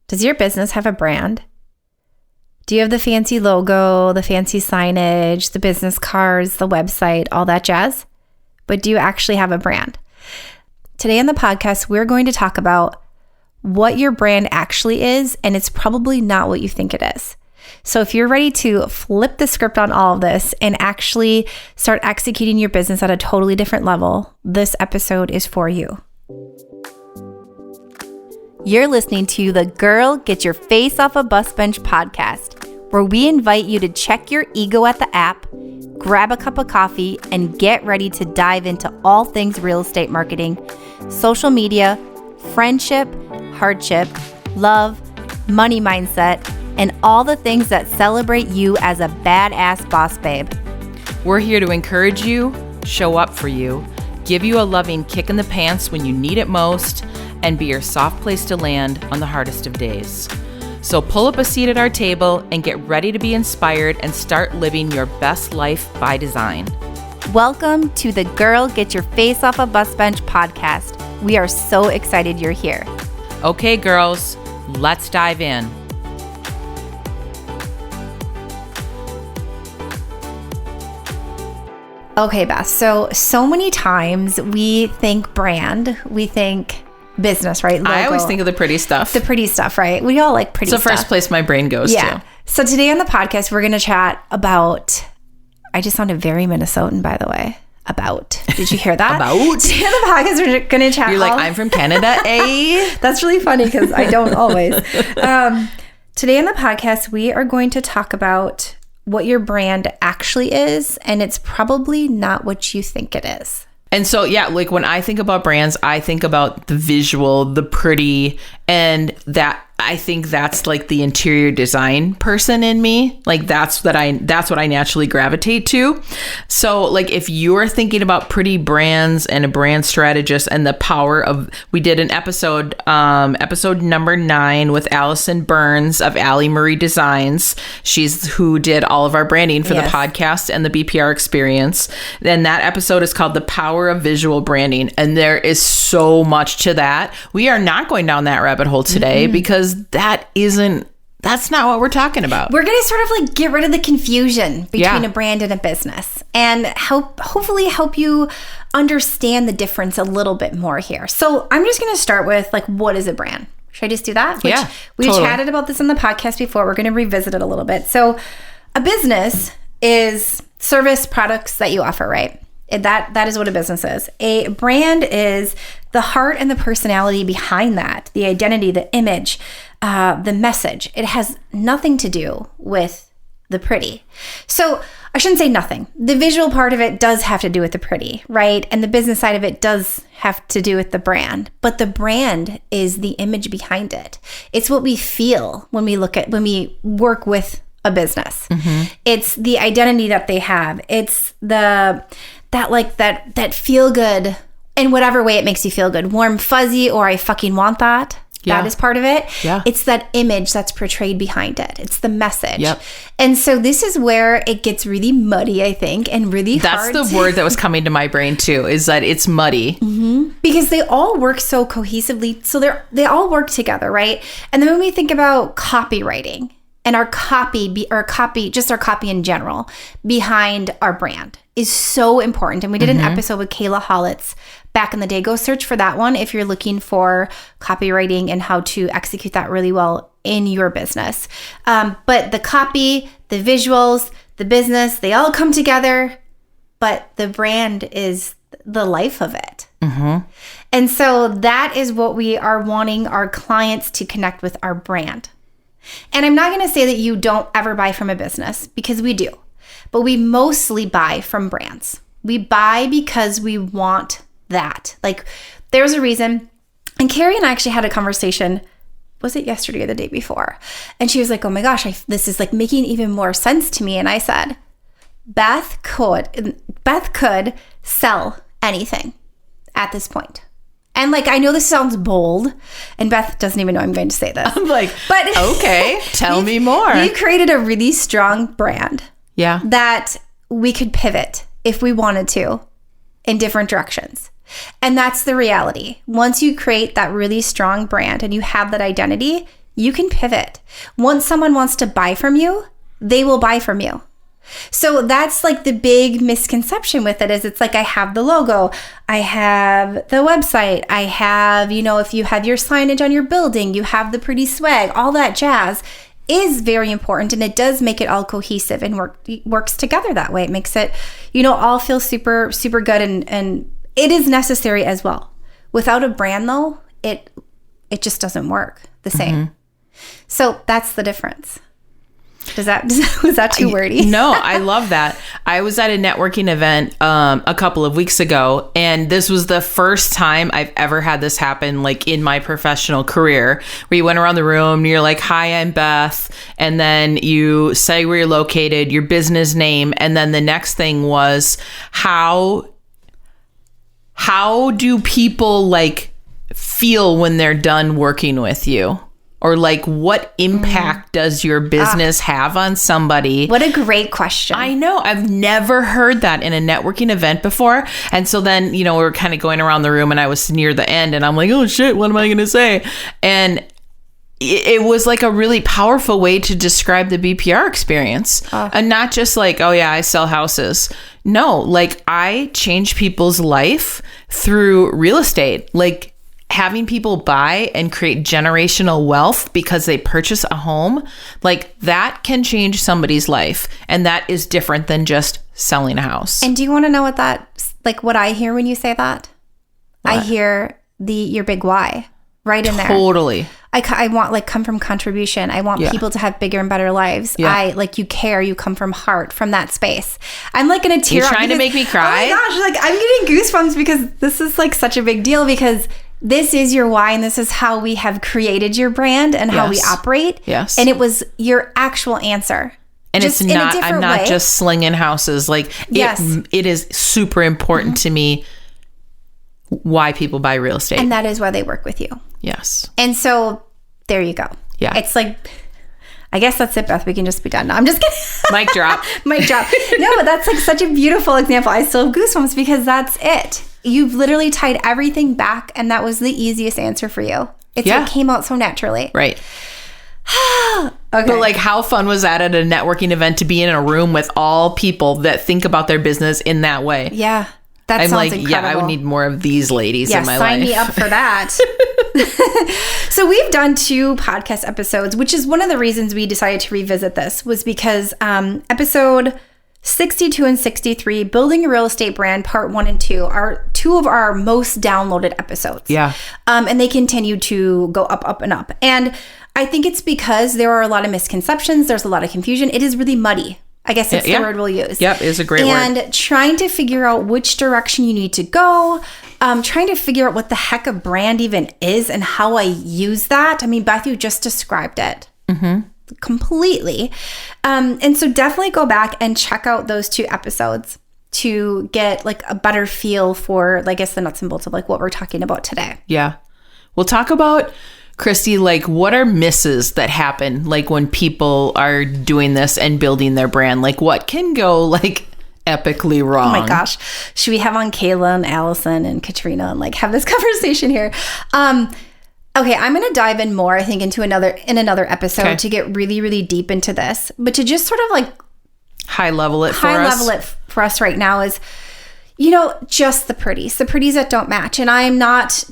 Does your business have a brand? Do you have the fancy logo, the fancy signage, the business cards, the website, all that jazz? But do you actually have a brand? Today on the podcast, we're going to talk about what your brand actually is, and it's probably not what you think it is. So if you're ready to flip the script on all of this and actually start executing your business at a totally different level, this episode is for you. You're listening to the Girl Get Your Face Off a Bus Bench podcast, where we invite you to check your ego at the app, grab a cup of coffee, and get ready to dive into all things real estate marketing, social media, friendship, hardship, love, money mindset, and all the things that celebrate you as a badass boss babe. We're here to encourage you, show up for you, give you a loving kick in the pants when you need it most, and be your soft place to land on the hardest of days. So pull up a seat at our table and get ready to be inspired and start living your best life by design. Welcome to the Girl Get Your Face Off a Bus Bench podcast. We are so excited you're here. Okay, girls, let's dive in. Okay, Beth. So many times we think brand, we think business, right? Logo. I always think of the pretty stuff. The pretty stuff, right? We all like pretty stuff. It's the first place my brain goes to. So today on the podcast, we're going to chat about, I just sounded very Minnesotan, by the way. About. Did you hear that? About? Today on the podcast, we're going to chat. You're like, I'm from Canada, eh? That's really funny because I don't always. Today on the podcast, we are going to talk about what your brand actually is, and it's probably not what you think it is. And so, like when I think about brands, I think about the visual, the pretty, and that I think that's like the interior design person in me. Like that's what I naturally gravitate to. So like if you're thinking about pretty brands and a brand strategist and the power of, we did an episode number 9 with Allison Burns of Allie Marie Designs. She's who did all of our branding for the podcast and the BPR experience. And that episode is called The Power of Visual Branding. And there is so much to that. We are not going down that rabbit hole today because that's not what we're talking about. We're going to sort of like get rid of the confusion between a brand and a business and hopefully help you understand the difference a little bit more here. So I'm just going to start with like, what is a brand? Should I just do that? We chatted about this in the podcast before. We're going to revisit it a little bit. So a business is service products that you offer, right? That is what a business is. A brand is the heart and the personality behind that, the identity, the image, the message. It has nothing to do with the pretty. So I shouldn't say nothing. The visual part of it does have to do with the pretty, right? And the business side of it does have to do with the brand. But the brand is the image behind it. It's what we feel when we work with a business. Mm-hmm. It's the identity that they have. It's that feel good in whatever way it makes you feel good. Warm, fuzzy, or I fucking want that. Yeah. That is part of it. Yeah. It's that image that's portrayed behind it. It's the message. Yep. And so this is where it gets really muddy, I think, and really hard. That's the word that was coming to my brain too, is that it's muddy. Mm-hmm. Because they all work so cohesively. So they all work together, right? And then when we think about copywriting and our copy in general behind our brand is so important. And we did an episode with Kayla Hollitz back in the day. Go search for that one if you're looking for copywriting and how to execute that really well in your business. But the copy, the visuals, the business, they all come together, but the brand is the life of it. Mm-hmm. And so that is what we are wanting our clients to connect with our brand. And I'm not going to say that you don't ever buy from a business, because we do. But we mostly buy from brands. We buy because we want that. Like, there's a reason. And Carrie and I actually had a conversation, was it yesterday or the day before? And she was like, oh my gosh, this is like making even more sense to me. And I said, Beth could sell anything at this point. And like, I know this sounds bold, and Beth doesn't even know I'm going to say this. I'm like, but okay, tell me more. We've created a really strong brand. Yeah. That we could pivot if we wanted to in different directions. And that's the reality. Once you create that really strong brand and you have that identity, You can pivot. Once someone wants to buy from you, they will buy from you. So that's like the big misconception with it is it's like I have the logo, I have the website, I have, if you have your signage on your building, you have the pretty swag, all that jazz is very important, and it does make it all cohesive and works together that way. It makes it, all feel super, super good, and it is necessary as well. Without a brand though, it just doesn't work the same. So that's the difference. Was that too wordy? No, I love that. I was at a networking event a couple of weeks ago, and this was the first time I've ever had this happen, like in my professional career, where you went around the room and you're like, "Hi, I'm Beth," and then you say where you're located, your business name, and then the next thing was how do people like feel when they're done working with you? Or like, what impact does your business have on somebody? What a great question. I know. I've never heard that in a networking event before. And so then, we were kind of going around the room, and I was near the end, and I'm like, oh shit, what am I going to say? And it was like a really powerful way to describe the BPR experience. And not just like, oh yeah, I sell houses. No, like I change people's life through real estate. Like, having people buy and create generational wealth because they purchase a home, like that can change somebody's life. And that is different than just selling a house. And do you want to know what I hear when you say that? What? I hear your big why right in there. Totally. I want come from contribution. I want people to have bigger and better lives. Yeah. You care, you come from heart, from that space. I'm like going to tear up. You're trying to make me cry? Oh my gosh, I'm getting goosebumps because this is like such a big deal, because this is your why, and this is how we have created your brand and how we operate. Yes. And it was your actual answer. And just it's not, I'm not just slinging houses. Like, it is super important to me why people buy real estate. And that is why they work with you. Yes. And so there you go. Yeah. It's like, I guess that's it, Beth. We can just be done. No, I'm just kidding. Mic drop. Mic drop. No, but that's like such a beautiful example. I still have goosebumps because that's it. You've literally tied everything back, and that was the easiest answer for you. It came out so naturally. Right. Okay. But like, how fun was that at a networking event to be in a room with all people that think about their business in that way? Yeah. That sounds incredible. Yeah, I would need more of these ladies in my life. Sign me up for that. So we've done 2 podcast episodes, which is one of the reasons we decided to revisit this, was because episode 62 and 63, Building a Real Estate Brand, part 1 and 2, are 2 of our most downloaded episodes. Yeah. And they continue to go up, up, and up. And I think it's because there are a lot of misconceptions. There's a lot of confusion. It is really muddy. I guess that's the word we'll use. Yep, is a great word. And trying to figure out which direction you need to go, trying to figure out what the heck a brand even is and how I use that. I mean, Beth, you just described it completely. And so definitely go back and check out those 2 episodes to get like a better feel for, I guess, the nuts and bolts of like what we're talking about today. Yeah. We'll talk about, Christy, like what are misses that happen like when people are doing this and building their brand? Like what can go like epically wrong? Oh my gosh. Should we have on Kayla and Allison and Katrina and like have this conversation here? Okay, I'm going to dive in more, I think, into another episode to get really, really deep into this. But to just sort of like high level it for us right now is, just the pretties that don't match. And I'm not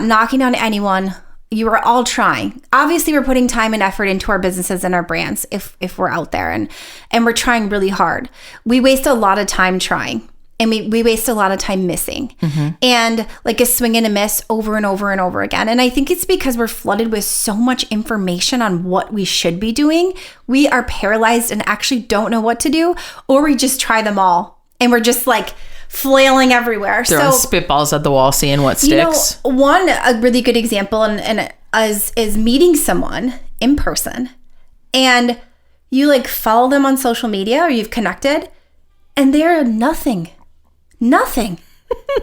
knocking on anyone. You are all trying. Obviously, we're putting time and effort into our businesses and our brands if we're out there and we're trying really hard. We waste a lot of time trying. And we waste a lot of time missing and like a swing and a miss over and over and over again. And I think it's because we're flooded with so much information on what we should be doing. We are paralyzed and actually don't know what to do, or we just try them all and we're just like flailing everywhere. Throwing spitballs at the wall, seeing what sticks. A really good example and is meeting someone in person, and you like follow them on social media or you've connected, and they're nothing.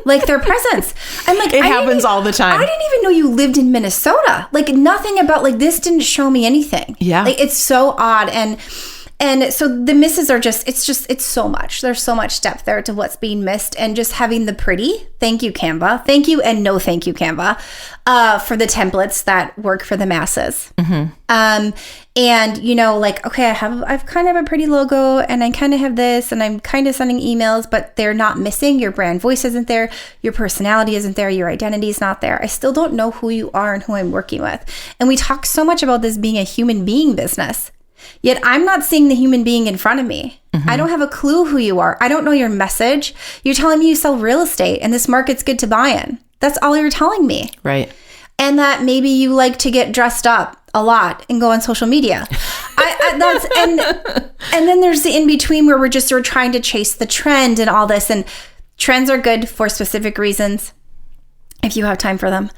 Like their presence. I'm like, it happens all the time. I didn't even know you lived in Minnesota. Like nothing about like this didn't show me anything. Yeah. Like it's so odd. And And so the misses are it's so much. There's so much depth there to what's being missed, and just having the pretty, thank you Canva, thank you and no thank you Canva, for the templates that work for the masses. And like, okay, I've kind of a pretty logo, and I kind of have this, and I'm kind of sending emails, but they're not missing. Your brand voice isn't there. Your personality isn't there. Your identity is not there. I still don't know who you are and who I'm working with. And we talk so much about this being a human being business, yet I'm not seeing the human being in front of me. I don't have a clue who you are. I don't know your message. You're telling me you sell real estate and this market's good to buy in. That's all you're telling me. Right. And that maybe you like to get dressed up a lot and go on social media. And then there's the in between where we're trying to chase the trend and all this. And trends are good for specific reasons if you have time for them.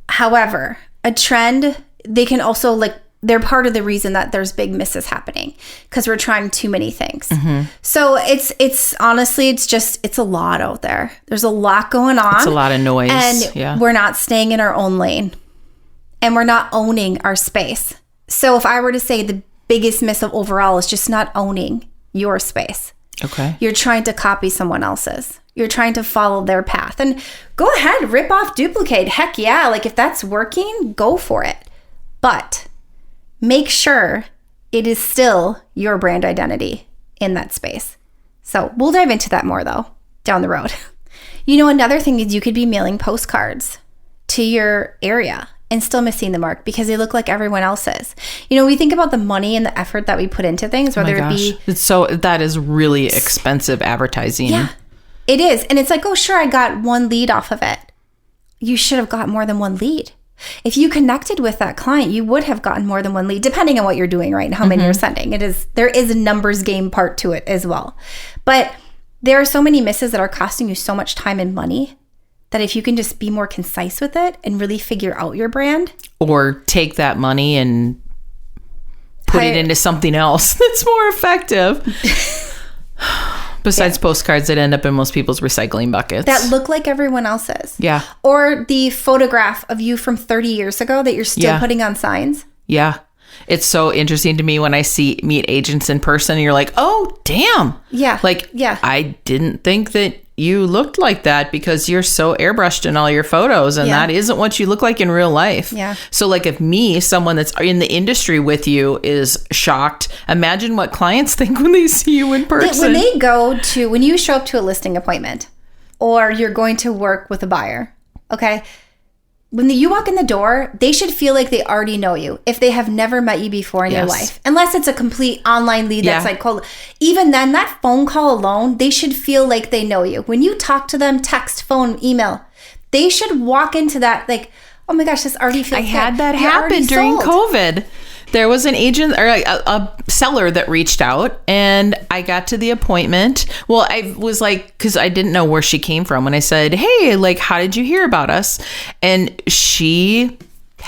However, a trend, they can also they're part of the reason that there's big misses happening, because we're trying too many things. So it's honestly, it's a lot out there. There's a lot going on. It's a lot of noise. And we're not staying in our own lane, and we're not owning our space. So if I were to say the biggest miss of overall is just not owning your space. Okay. You're trying to copy someone else's. You're trying to follow their path. And go ahead, rip off, duplicate. Heck yeah. If that's working, go for it. But make sure it is still your brand identity in that space. So we'll dive into that more though, down the road. Another thing is you could be mailing postcards to your area and still missing the mark because they look like everyone else's. We think about the money and the effort that we put into things, whether it be... that is really expensive advertising. Yeah, it is. And it's like, oh, sure, I got one lead off of it. You should have got more than one lead. If you connected with that client, you would have gotten more than one lead, depending on what you're doing, right? And how many you're sending. There is a numbers game part to it as well. But there are so many misses that are costing you so much time and money that if you can just be more concise with it and really figure out your brand. Or take that money and put it into something else that's more effective. Besides postcards that end up in most people's recycling buckets. That look like everyone else's. Yeah. Or the photograph of you from 30 years ago that you're still putting on signs. Yeah. It's so interesting to me when I meet agents in person and you're like, oh, damn. Yeah. I didn't think that you looked like that because you're so airbrushed in all your photos, and that isn't what you look like in real life. Yeah. So if someone that's in the industry with you is shocked, imagine what clients think when they see you in person. When you show up to a listing appointment or you're going to work with a buyer, okay? When you walk in the door, they should feel like they already know you if they have never met you before in your life. Unless it's a complete online lead that's cold. Even then, that phone call alone, they should feel like they know you. When you talk to them, text, phone, email, they should walk into that oh my gosh, this already feels good. I had that happen during COVID. There was an agent or a seller that reached out, and I got to the appointment. Well, I was because I didn't know where she came from. And I said, hey, how did you hear about us? And she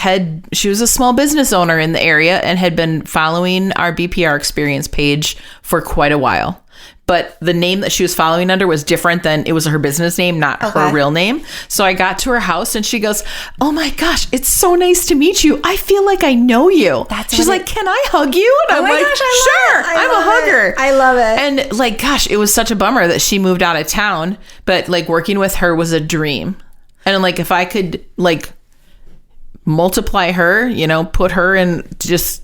was a small business owner in the area and had been following our BPR experience page for quite a while. But the name that she was following under was different than it was her business name, not her real name. So I got to her house and she goes, oh my gosh, it's so nice to meet you. I feel like I know you. She's like, can I hug you? And I'm like, sure, I'm a hugger. I love it. And gosh, it was such a bummer that she moved out of town. But working with her was a dream. And if I could multiply her, put her in just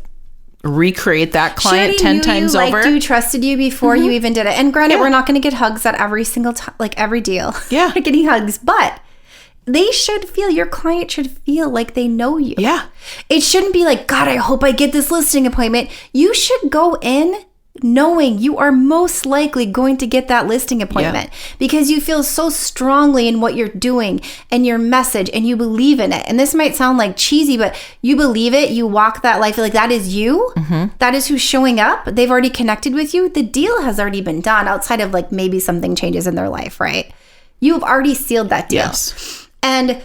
recreate that client 10 times over. You trusted you before you even did it. And granted, we're not going to get hugs at every single time, every deal. Yeah. We're getting hugs, but your client should feel like they know you. Yeah. It shouldn't be God, I hope I get this listing appointment. You should go in knowing you are most likely going to get that listing appointment because you feel so strongly in what you're doing and your message and you believe in it. And this might sound cheesy, but you believe it. You walk that life that is you. That is who's showing up. They've already connected with you. The deal has already been done outside of maybe something changes in their life, right? You've already sealed that deal. Yes. And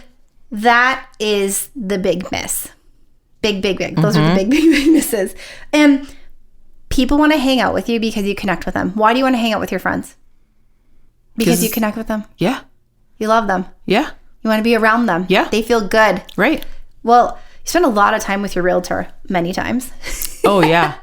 that is the big miss. Big. Those are the big misses. And people want to hang out with you because you connect with them. Why do you want to hang out with your friends? Because you connect with them. Yeah. You love them. Yeah. You want to be around them. Yeah. They feel good. Right. Well, you spend a lot of time with your realtor many times. Oh, yeah.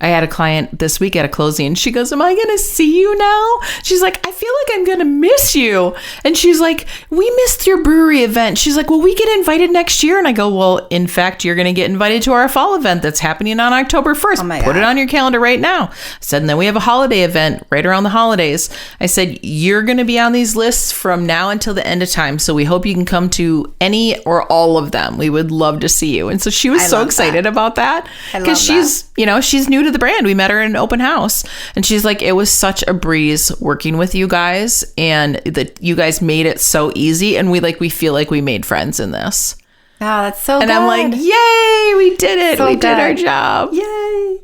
I had a client this week at a closing, and she goes, am I going to see you now? She's like, I feel like I'm going to miss you. And she's like, we missed your brewery event. She's like, will we get invited next year? And I go, well, in fact, you're going to get invited to our fall event that's happening on October 1st. Oh my Put God. it on your calendar right now. I said, and then we have a holiday event right around the holidays. I said, you're going to be on these lists from now until the end of time. So we hope you can come to any or all of them. We would love to see you. And so she was so excited about that because she's, you know, she's new to the brand. We met her in an open house, and she's like, it was such a breeze working with you guys, and that you guys made it so easy. And we feel like we made friends in this. Oh, that's so good. And I'm like, yay, we did it. So we did our good. job. Yay.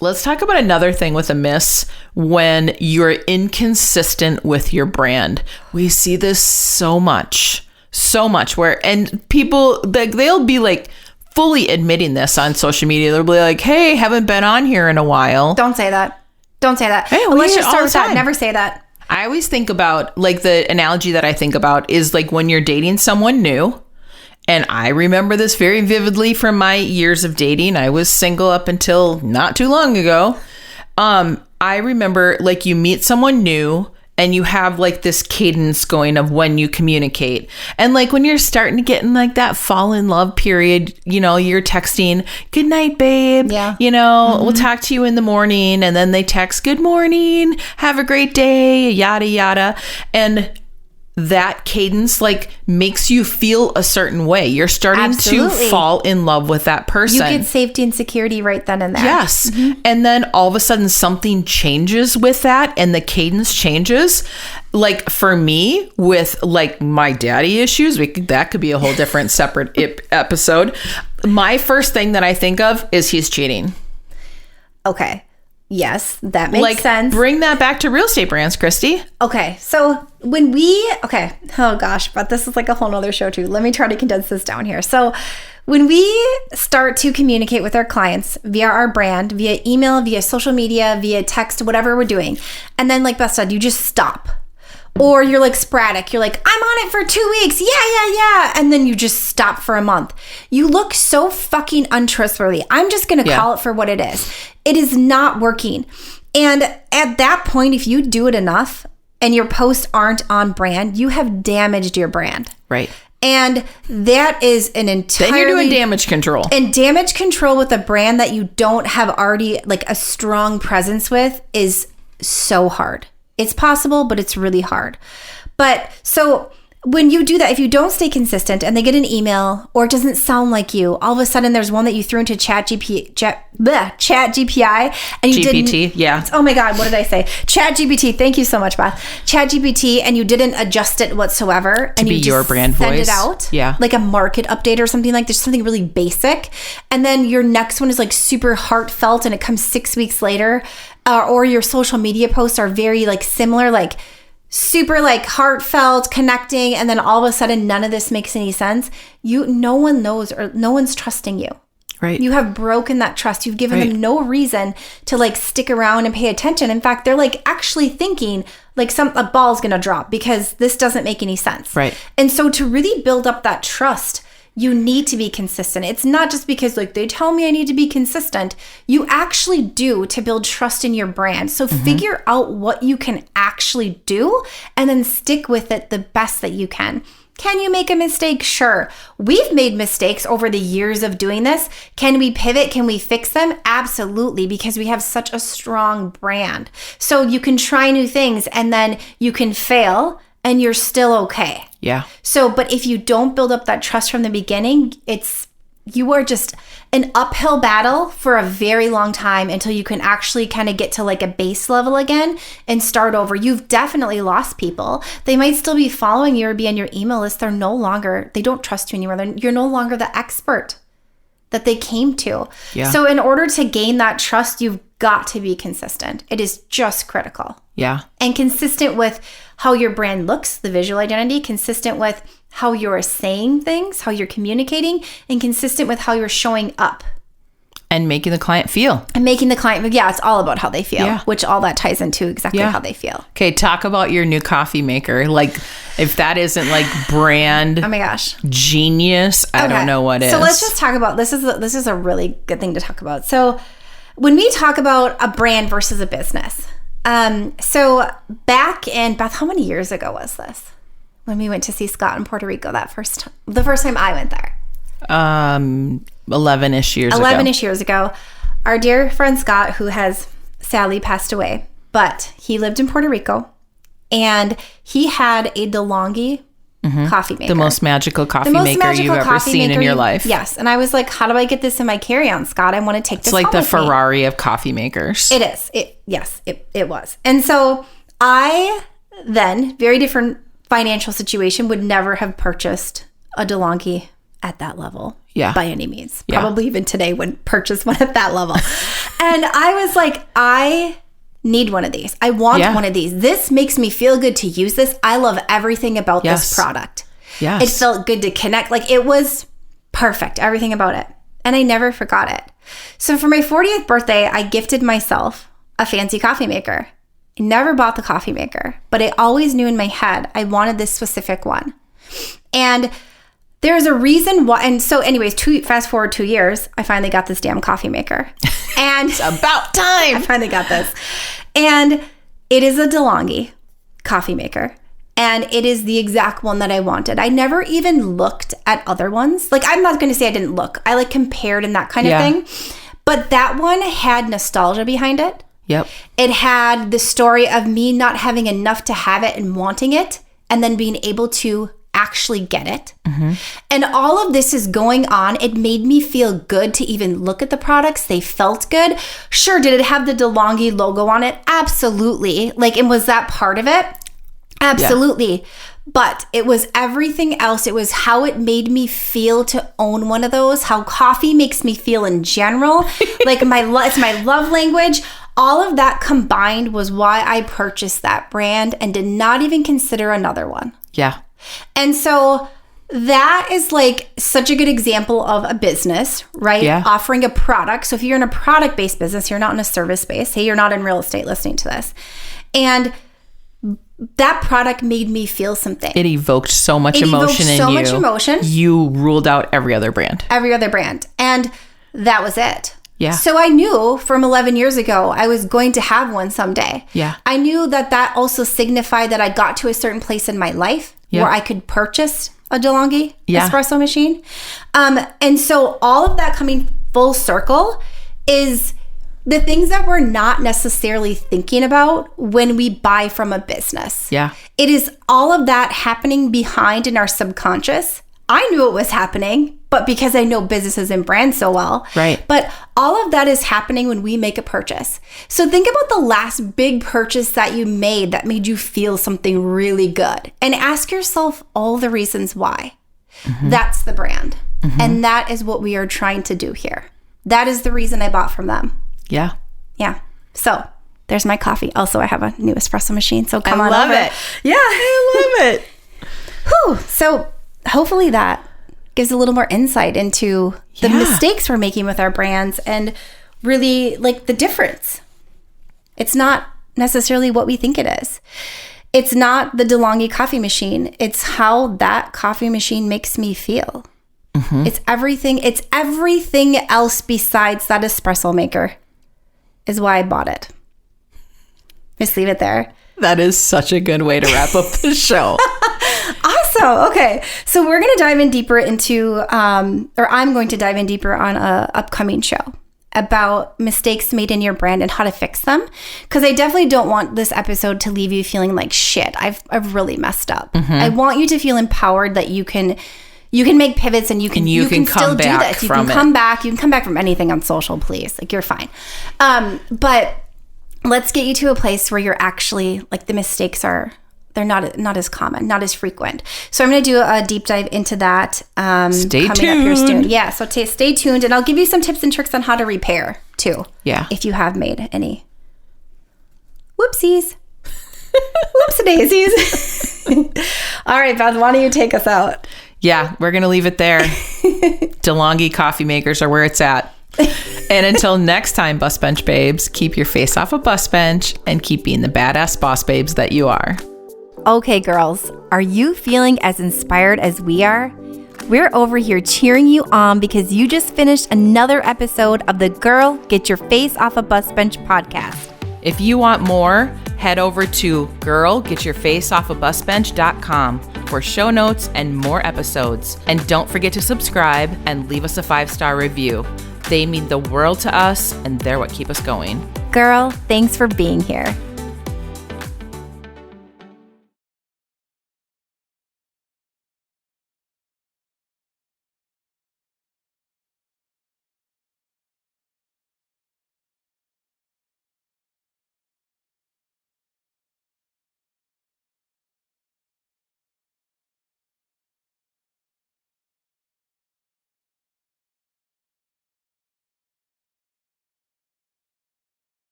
Let's talk about another thing with a miss when you're inconsistent with your brand. We see this so much where, and people, they'll be like fully admitting this on social media. They'll be like, hey, haven't been on here in a while. Don't say that. Don't say that. Hey, Let's just start with that. Never say that. I always think about, like, the analogy that I think about is like when you're dating someone new. And I remember this very vividly from my years of dating. I was single up until not too long ago. I remember, like, you meet someone new and you have like this cadence going of when you communicate. And like when you're starting to get in like that fall in love period, you know, you're texting, good night, babe. Yeah. You know, we'll talk to you in the morning. And then they text, good morning, have a great day, yada, yada. And that cadence like makes you feel a certain way. You're starting Absolutely. to fall in love with that person. You get safety and security right then and there. Yes. And then all of a sudden something changes with that and the cadence changes. Like for me with like my daddy issues, that could be a whole different separate episode. My first thing that I think of is he's cheating. Okay. Yes, that makes sense. Bring that back to real estate brands, Christy. Okay, so oh gosh, but this is like a whole nother show too. Let me try to condense this down here. So when we start to communicate with our clients via our brand, via email, via social media, via text, whatever we're doing, and then like Beth said, you just stop. Or you're like sporadic. You're like, I'm on it for 2 weeks. Yeah. And then you just stop for a month. You look so fucking untrustworthy. I'm just going to call it for what it is. It is not working. And at that point, if you do it enough and your posts aren't on brand, you have damaged your brand. Right. And that is an entirely... Then you're doing damage control. And damage control with a brand that you don't have already like a strong presence with is so hard. It's possible, but it's really hard. But so when you do that, if you don't stay consistent and they get an email or it doesn't sound like you, all of a sudden there's one that you threw into Chat GPI and you GPT, didn't. yeah. Oh my God, what did I say? Chat GPT. Thank you so much, Beth. Chat GPT, and you didn't adjust it whatsoever. And be you just your brand send voice. it out. Yeah. Like a market update or something like this, something really basic. And then your next one is like super heartfelt and it comes 6 weeks later. Or your social media posts are very like similar, like super like heartfelt, connecting, and then all of a sudden none of this makes any sense. No one knows or no one's trusting you. Right. You have broken that trust. You've given them no reason to like stick around and pay attention. In fact, they're like actually thinking like a ball's gonna drop because this doesn't make any sense. Right. And so to really build up that trust, you need to be consistent. It's not just because like they tell me I need to be consistent. You actually do to build trust in your brand. So figure out what you can actually do and then stick with it the best that you can. Can you make a mistake? Sure. We've made mistakes over the years of doing this. Can we pivot? Can we fix them? Absolutely, because we have such a strong brand. So you can try new things and then you can fail and you're still okay. Yeah. So, but if you don't build up that trust from the beginning, you are just an uphill battle for a very long time until you can actually kind of get to like a base level again and start over. You've definitely lost people. They might still be following you or be on your email list. They don't trust you anymore. You're no longer the expert that they came to. Yeah. So in order to gain that trust, you've got to be consistent. It is just critical. Yeah. And consistent with how your brand looks, the visual identity, consistent with how you're saying things, how you're communicating, and consistent with how you're showing up. And making the client feel. And making the client, it's all about how they feel, Yeah. which all that ties into exactly how they feel. Okay, talk about your new coffee maker. Like, if that isn't like brand Oh my gosh. genius, I don't know what is. So let's just talk about, this is a really good thing to talk about. So when we talk about a brand versus a business, so back in, Beth, how many years ago was this? When we went to see Scott in Puerto Rico the first time I went there. 11-ish years ago. 11-ish years ago. Our dear friend Scott, who has sadly passed away, but he lived in Puerto Rico, and he had a DeLonghi coffee maker. The most magical coffee maker you've ever seen in your life. Yes. And I was like, how do I get this in my carry-on, Scott? I want to take this It's like home the with me. Ferrari of coffee makers. It is. It was. And so I then, very different financial situation, would never have purchased a DeLonghi at that level by any means. Probably even today wouldn't purchase one at that level. And I was like, I need one of these. I want one of these. This makes me feel good to use this. I love everything about this product. Yes. It felt good to connect. Like, it was perfect, everything about it. And I never forgot it. So for my 40th birthday, I gifted myself a fancy coffee maker. I never bought the coffee maker, but I always knew in my head I wanted this specific one. And there's a reason why. And so anyways, fast forward 2 years, I finally got this damn coffee maker. And it's about time. I finally got this. And it is a DeLonghi coffee maker. And it is the exact one that I wanted. I never even looked at other ones. Like, I'm not going to say I didn't look. I like compared and that kind of thing. But that one had nostalgia behind it. Yep. It had the story of me not having enough to have it and wanting it, and then being able to actually get it. And all of this is going on. It made me feel good to even look at the products. They felt good. Sure, did it have the DeLonghi logo on it? Absolutely. Like, and was that part of it? Absolutely. Yeah. But it was everything else. It was how it made me feel to own one of those, how coffee makes me feel in general. Like, it's my love language. All of that combined was why I purchased that brand and did not even consider another one. Yeah. And so that is like such a good example of a business, right? Yeah. Offering a product. So if you're in a product-based business, you're not in a service base. Hey, you're not in real estate listening to this. And that product made me feel something. It evoked so much emotion in you. So much emotion. You ruled out every other brand. And that was it. Yeah. So I knew from 11 years ago, I was going to have one someday. Yeah. I knew that also signified that I got to a certain place in my life where I could purchase a DeLonghi espresso machine. And so all of that coming full circle is the things that we're not necessarily thinking about when we buy from a business. Yeah. It is all of that happening behind in our subconscious. I knew it was happening, but because I know businesses and brands so well. Right. But all of that is happening when we make a purchase. So think about the last big purchase that you made that made you feel something really good. And ask yourself all the reasons why. That's the brand. And that is what we are trying to do here. That is the reason I bought from them. Yeah. Yeah. So there's my coffee. Also, I have a new espresso machine. So come on over. I love it. Yeah. I love it. Whew. So hopefully that gives a little more insight into the mistakes we're making with our brands and really like the difference. It's not necessarily what we think it is. It's not the DeLonghi coffee machine. It's how that coffee machine makes me feel. It's everything else besides that espresso maker is why I bought it. Just leave it there. That is such a good way to wrap up the show. Awesome. Okay. So we're going to dive in deeper into, or I'm going to dive in deeper on a upcoming show about mistakes made in your brand and how to fix them. Because I definitely don't want this episode to leave you feeling like shit. I've really messed up. I want you to feel empowered that you can make pivots and you can still do this. You can come back. You can come back from anything on social, please. Like, you're fine. But let's get you to a place where you're actually like the mistakes they're not as common, not as frequent. So I'm going to do a deep dive into that. Stay tuned. Up here soon. Yeah. So stay tuned, and I'll give you some tips and tricks on how to repair too. Yeah. If you have made any whoopsies, whoopsie-daisies. All right, Beth, why don't you take us out? Yeah, we're going to leave it there. DeLonghi coffee makers are where it's at. And until next time, bus bench babes, keep your face off a bus bench and keep being the badass boss babes that you are. Okay, girls, are you feeling as inspired as we are? we're over here cheering you on because you just finished another episode of the Girl, Get Your Face Off a Bus Bench podcast. If you want more, head over to girlgetyourfaceoffabusbench.com for show notes and more episodes. And don't forget to subscribe and leave us a 5-star review. They mean the world to us, and they're what keep us going. Girl, thanks for being here.